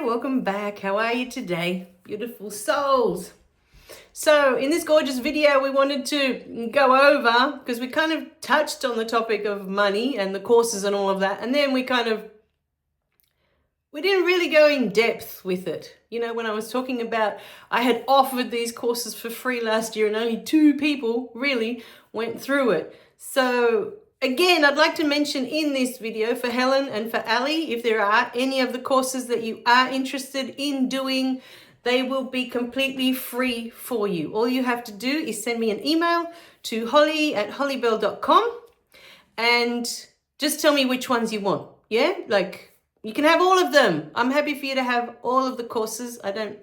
welcome back. How are you today, beautiful souls? So in this gorgeous video, we wanted to go over, because we kind of touched on the topic of money and the courses and all of that, and then we didn't really go in depth with it. You know, when I was talking about, I had offered these courses for free last year and only 2 people really went through it. So again, I'd like to mention in this video for Helen and for Ali, if there are any of the courses that you are interested in doing, they will be completely free for you. All you have to do is send me an email to hollie@holliebelle.com and just tell me which ones you want. Yeah, like you can have all of them. I'm happy for you to have all of the courses. I don't,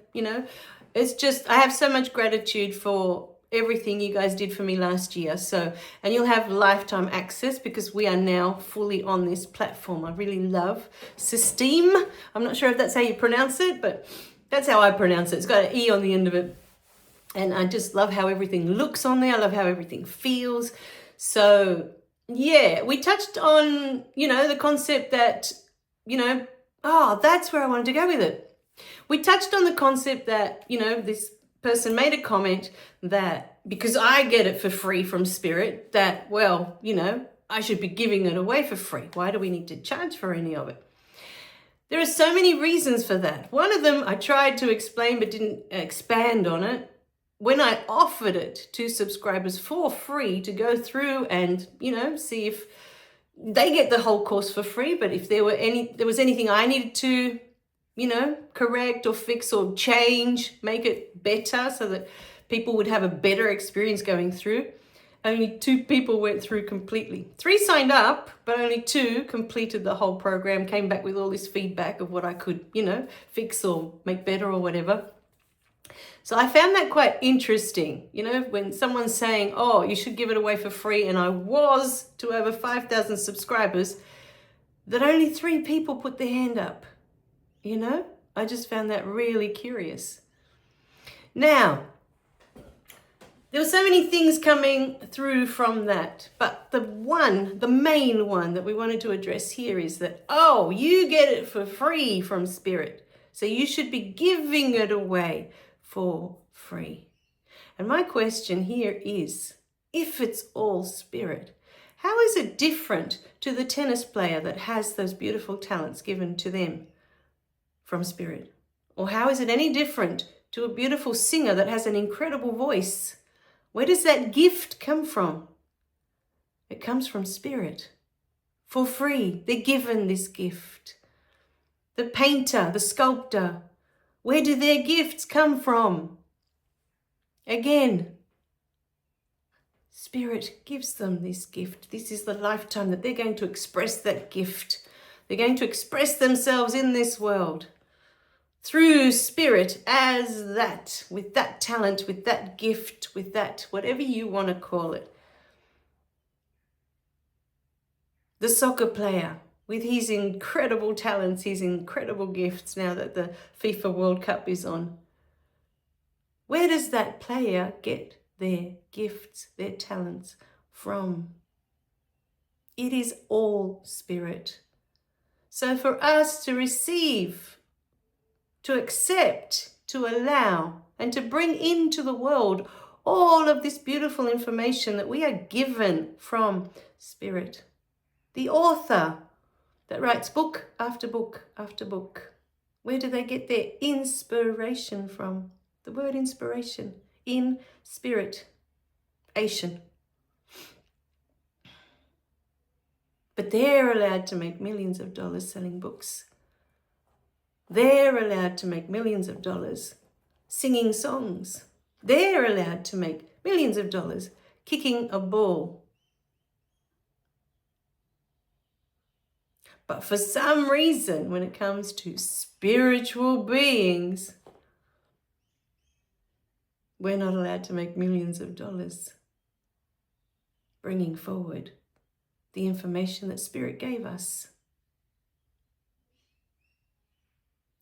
it's just, I have so much gratitude for everything you guys did for me last year. So, and you'll have lifetime access because we are now fully on this platform. I really love System. I'm not sure if that's how you pronounce it, but that's how I pronounce it. It's got an E on the end of it. And I just love how everything looks on there. I love how everything feels. So yeah, we touched on, the concept that, that's where I wanted to go with it. We touched on the concept that, this person made a comment that because I get it for free from Spirit, that, well, I should be giving it away for free. Why do we need to charge for any of it? There are so many reasons for that. One of them I tried to explain but didn't expand on it. When I offered it to subscribers for free to go through and, see if they get the whole course for free, but if there was anything I needed to, correct or fix or change, make it better so that people would have a better experience going through, only 2 people went through completely. 3 signed up, but only 2 completed the whole program, came back with all this feedback of what I could, fix or make better or whatever. So I found that quite interesting, when someone's saying, oh, you should give it away for free, and I was to over 5,000 subscribers, that only 3 people put their hand up. I just found that really curious. Now, there were so many things coming through from that, but the main one that we wanted to address here is that, oh, you get it for free from Spirit, so you should be giving it away for free. And my question here is, if it's all Spirit, how is it different to the tennis player that has those beautiful talents given to them from Spirit? Or how is it any different to a beautiful singer that has an incredible voice? Where does that gift come from? It comes from Spirit. For free, they're given this gift. The painter, the sculptor, where do their gifts come from? Again, Spirit gives them this gift. This is the lifetime that they're going to express that gift. They're going to express themselves in this world through Spirit as that, with that talent, with that gift, with that, whatever you want to call it. The soccer player with his incredible talents, his incredible gifts now that the FIFA World Cup is on. Where does that player get their gifts, their talents from? It is all Spirit. So for us to receive, to accept, to allow, and to bring into the world all of this beautiful information that we are given from Spirit. The author that writes book after book after book. Where do they get their inspiration from? The word inspiration, in Spirit, Asian. But they're allowed to make millions of dollars selling books. They're allowed to make millions of dollars singing songs. They're allowed to make millions of dollars kicking a ball. But for some reason, when it comes to spiritual beings, we're not allowed to make millions of dollars bringing forward the information that Spirit gave us.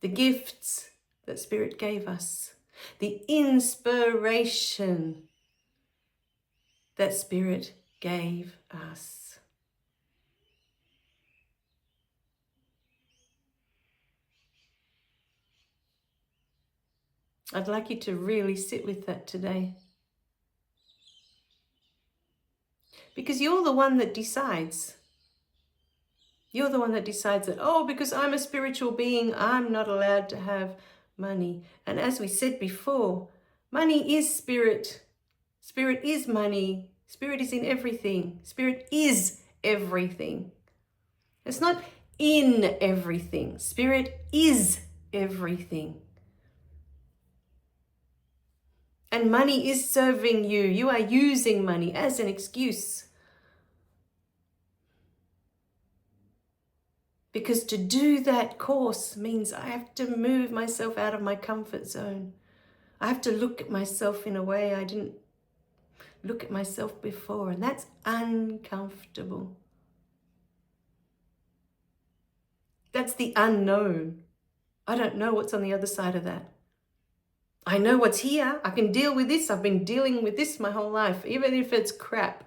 The gifts that Spirit gave us, the inspiration that Spirit gave us. I'd like you to really sit with that today. Because you're the one that decides. You're the one that decides that, oh, because I'm a spiritual being, I'm not allowed to have money. And as we said before, money is spirit. Spirit is money. Spirit is in everything. Spirit is everything. It's not in everything. Spirit is everything. And money is serving you. You are using money as an excuse. Because to do that course means I have to move myself out of my comfort zone. I have to look at myself in a way I didn't look at myself before, and that's uncomfortable. That's the unknown. I don't know what's on the other side of that. I know what's here. I can deal with this. I've been dealing with this my whole life, even if it's crap.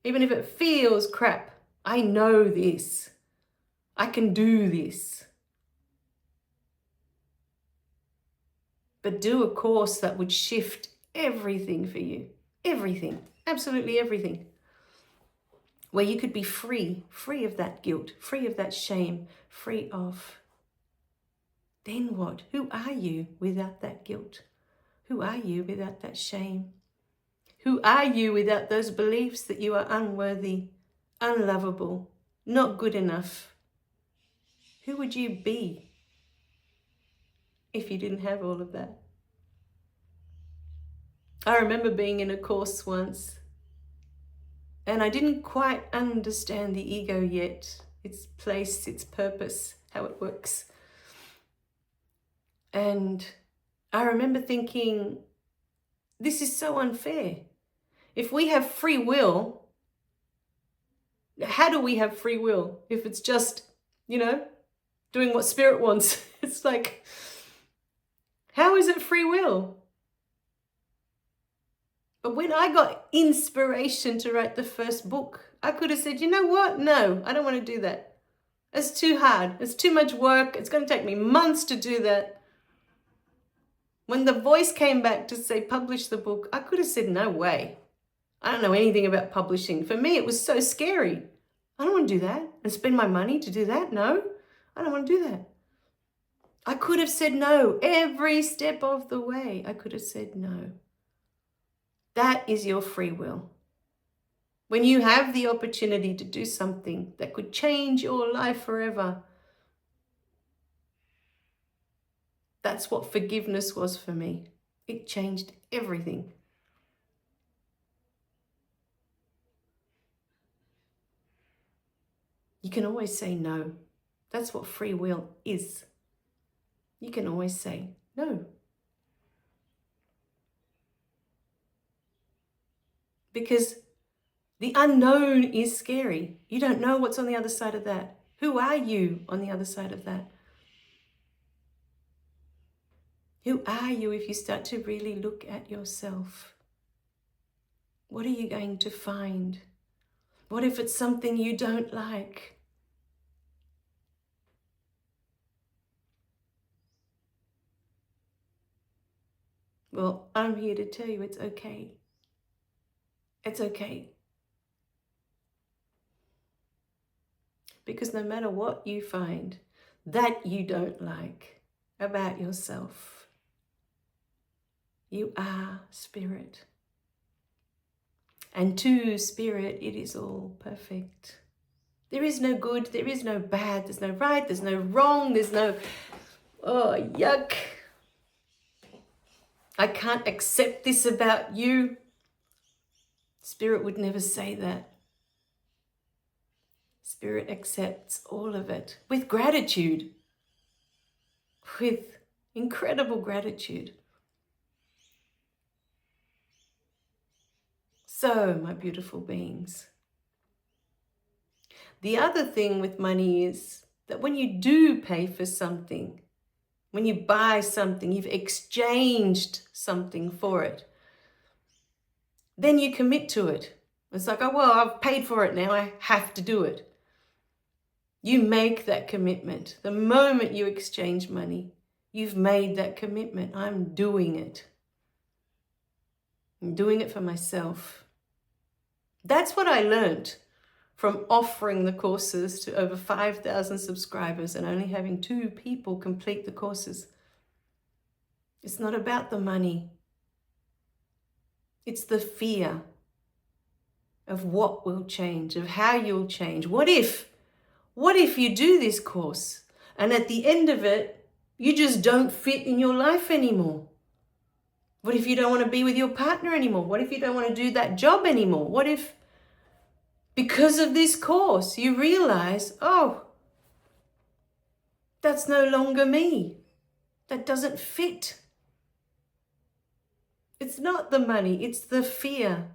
Even if it feels crap. I know this. I can do this. But do a course that would shift everything for you. Everything. Absolutely everything. Where you could be free of that guilt, free of that shame, free of. Then what? Who are you without that guilt? Who are you without that shame? Who are you without those beliefs that you are unworthy, unlovable, not good enough? Who would you be if you didn't have all of that? I remember being in a course once, and I didn't quite understand the ego yet, its place, its purpose, how it works. And I remember thinking, this is so unfair. If we have free will, how do we have free will if it's just, doing what spirit wants? It's like, how is it free will? But when I got inspiration to write the first book, I could have said, you know what? No, I don't want to do that. It's too hard. It's too much work. It's going to take me months to do that. When the voice came back to say, publish the book, I could have said, no way. I don't know anything about publishing. For me, it was so scary. I don't want to do that and spend my money to do that. No, I don't want to do that. I could have said no every step of the way. I could have said no. That is your free will. When you have the opportunity to do something that could change your life forever, that's what forgiveness was for me. It changed everything. You can always say no. That's what free will is. You can always say no. Because the unknown is scary. You don't know what's on the other side of that. Who are you on the other side of that? Who are you if you start to really look at yourself? What are you going to find? What if it's something you don't like? Well, I'm here to tell you it's okay. It's okay. Because no matter what you find that you don't like about yourself, you are spirit. And to spirit, it is all perfect. There is no good, there is no bad, there's no right, there's no wrong, there's no, oh, yuck. I can't accept this about you. Spirit would never say that. Spirit accepts all of it with gratitude, with incredible gratitude. So, my beautiful beings, the other thing with money is that when you do pay for something, when you buy something, you've exchanged something for it, then you commit to it. It's like, oh, well, I've paid for it now, I have to do it. You make that commitment. The moment you exchange money, You've made that commitment. I'm doing it. I'm doing it for myself. That's what I learned from offering the courses to over 5,000 subscribers and only having 2 people complete the courses. It's not about the money. It's the fear of what will change, of how you'll change. What if you do this course and at the end of it, you just don't fit in your life anymore? What if you don't want to be with your partner anymore? What if you don't want to do that job anymore? What if, because of this course, you realize, oh, that's no longer me. That doesn't fit. It's not the money, it's the fear.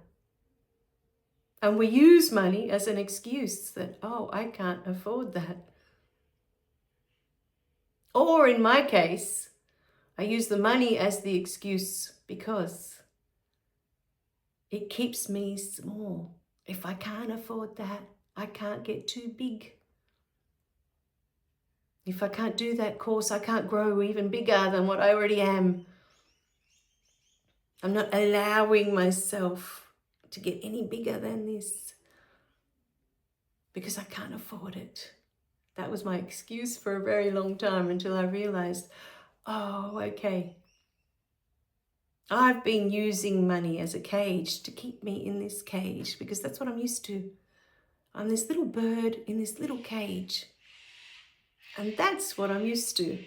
And we use money as an excuse that, oh, I can't afford that. Or in my case, I use the money as the excuse because it keeps me small. If I can't afford that, I can't get too big. If I can't do that course, I can't grow even bigger than what I already am. I'm not allowing myself to get any bigger than this because I can't afford it. That was my excuse for a very long time until I realized, oh, okay. I've been using money as a cage to keep me in this cage because that's what I'm used to. I'm this little bird in this little cage. And that's what I'm used to.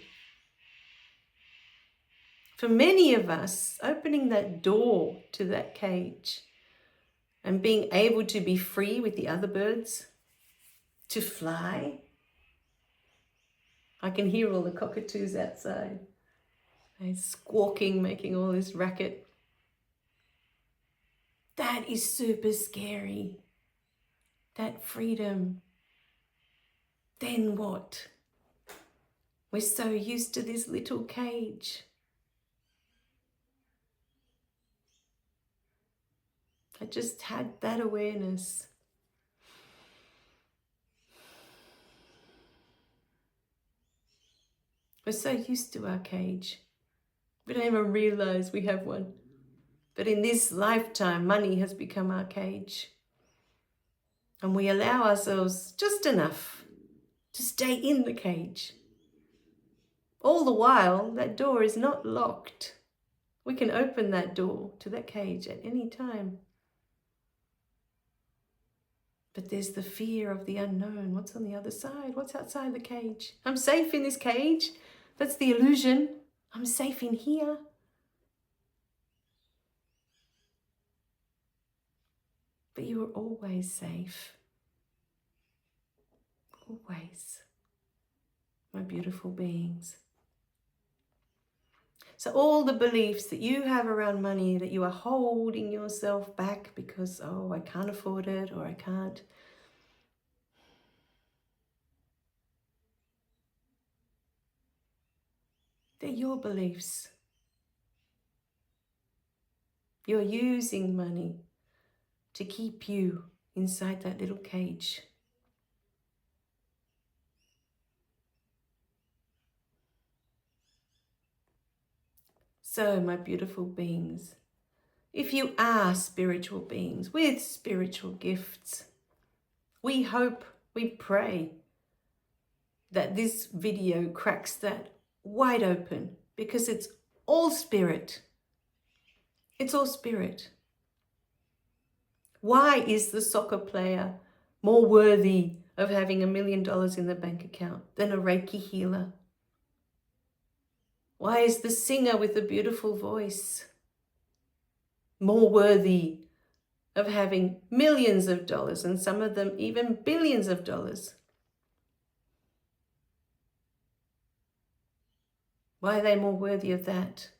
For many of us, opening that door to that cage and being able to be free with the other birds, to fly. I can hear all the cockatoos outside. They're squawking, making all this racket. That is super scary. That freedom. Then what? We're so used to this little cage. I just had that awareness. We're so used to our cage. We don't even realize we have one. But in this lifetime, money has become our cage. And we allow ourselves just enough to stay in the cage. All the while, that door is not locked. We can open that door to that cage at any time. But there's the fear of the unknown. What's on the other side? What's outside the cage? I'm safe in this cage. That's the illusion. I'm safe in here. But you are always safe. Always. My beautiful beings. So all the beliefs that you have around money, that you are holding yourself back because, oh, I can't afford it or I can't. They're your beliefs. You're using money to keep you inside that little cage. So, my beautiful beings, if you are spiritual beings with spiritual gifts, we hope, we pray that this video cracks that wide open because it's all spirit. It's all spirit. Why is the soccer player more worthy of having $1 million in the bank account than a Reiki healer? Why is the singer with the beautiful voice more worthy of having millions of dollars and some of them even billions of dollars? Why are they more worthy of that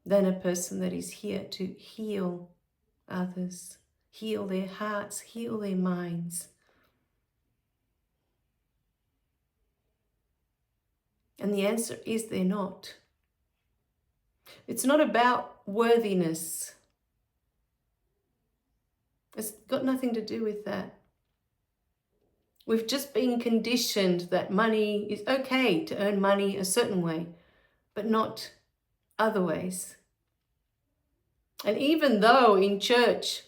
than a person that is here to heal others, heal their hearts, heal their minds? And the answer is they're not. It's not about worthiness. It's got nothing to do with that. We've just been conditioned that money is okay to earn money a certain way, but not other ways. And even though in church,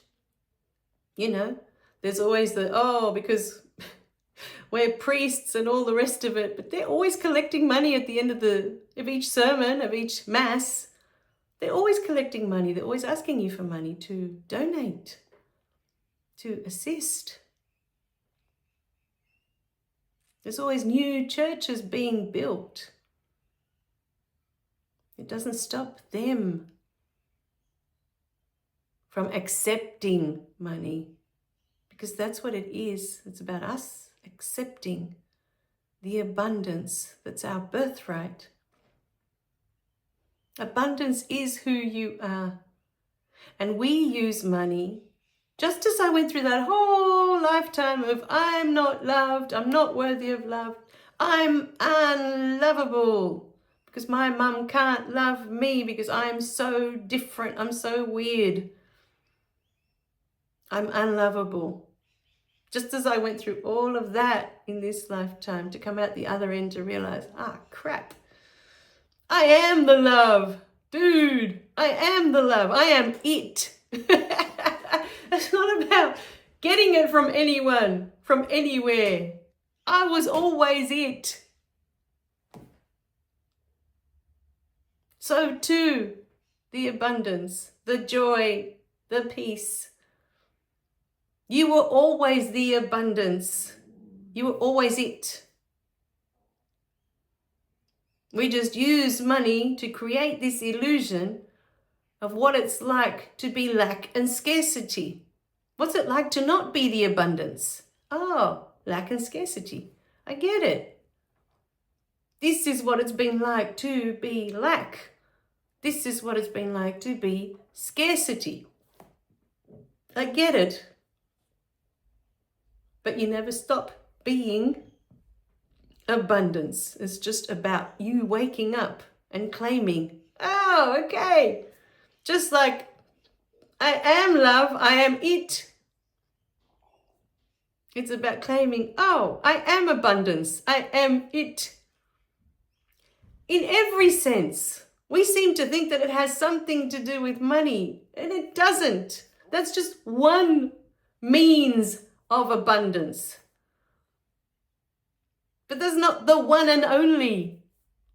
there's always because we're priests and all the rest of it, but they're always collecting money at the end of each sermon, of each mass. They're always collecting money. They're always asking you for money to donate, to assist. There's always new churches being built. It doesn't stop them from accepting money, because that's what it is. It's about us accepting the abundance that's our birthright. Abundance is who you are. And we use money, just as I went through that whole lifetime of I'm not loved, I'm not worthy of love, I'm unlovable because my mum can't love me because I'm so different, I'm so weird, I'm unlovable. Just as I went through all of that in this lifetime to come out the other end to realize, crap, I am the love. Dude, I am the love. I am it. It's not about getting it from anyone, from anywhere. I was always it. So too, the abundance, the joy, the peace. You were always the abundance. You were always it. We just use money to create this illusion of what it's like to be lack and scarcity. What's it like to not be the abundance? Lack and scarcity. I get it. This is what it's been like to be lack. This is what it's been like to be scarcity. I get it. But you never stop being abundance. It's just about you waking up and claiming, okay. Just like I am love, I am it. It's about claiming, I am abundance, I am it. In every sense, we seem to think that it has something to do with money, and it doesn't. That's just one means of abundance. But that's not the one and only.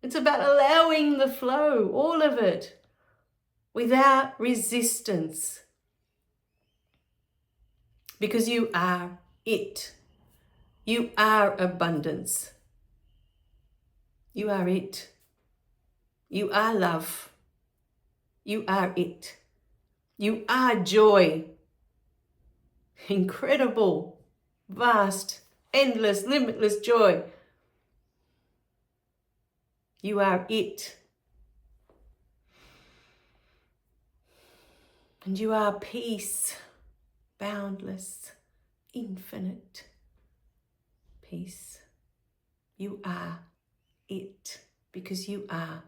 It's about allowing the flow, all of it, without resistance. Because you are it. You are abundance. You are it. You are love. You are it. You are joy. Incredible, vast, endless, limitless joy. You are it. And you are peace, boundless, infinite peace. You are it because you are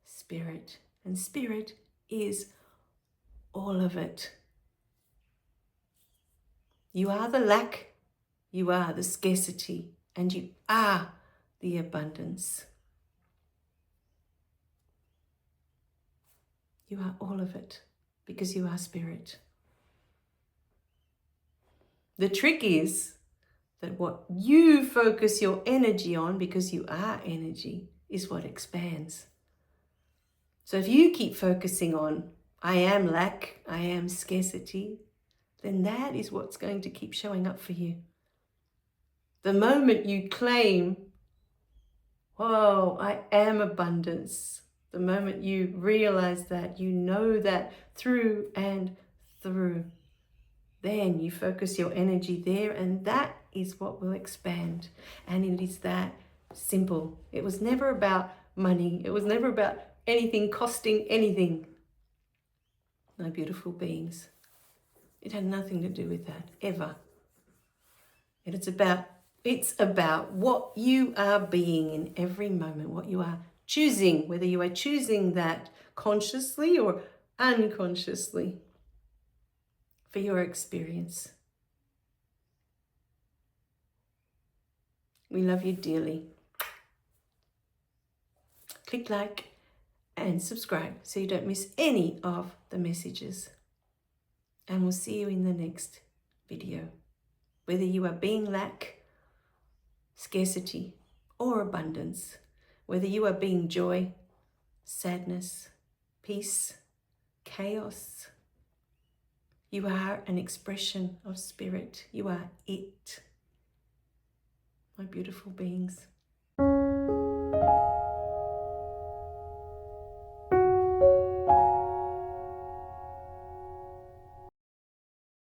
spirit. And spirit is all of it. You are the lack, you are the scarcity, and you are the abundance. You are all of it because you are spirit. The trick is that what you focus your energy on, because you are energy, is what expands. So if you keep focusing on, I am lack, I am scarcity, then that is what's going to keep showing up for you. The moment you claim, I am abundance, the moment you realize that, you know that through and through, then you focus your energy there, and that is what will expand. And it is that simple. It was never about money. It was never about anything costing anything. My beautiful beings. It had nothing to do with that, ever. And it's about what you are being in every moment, what you are choosing, whether you are choosing that consciously or unconsciously for your experience. We love you dearly. Click like and subscribe so you don't miss any of the messages. And we'll see you in the next video. Whether you are being lack, scarcity, or abundance, whether you are being joy, sadness, peace, chaos, you are an expression of spirit. You are it, my beautiful beings.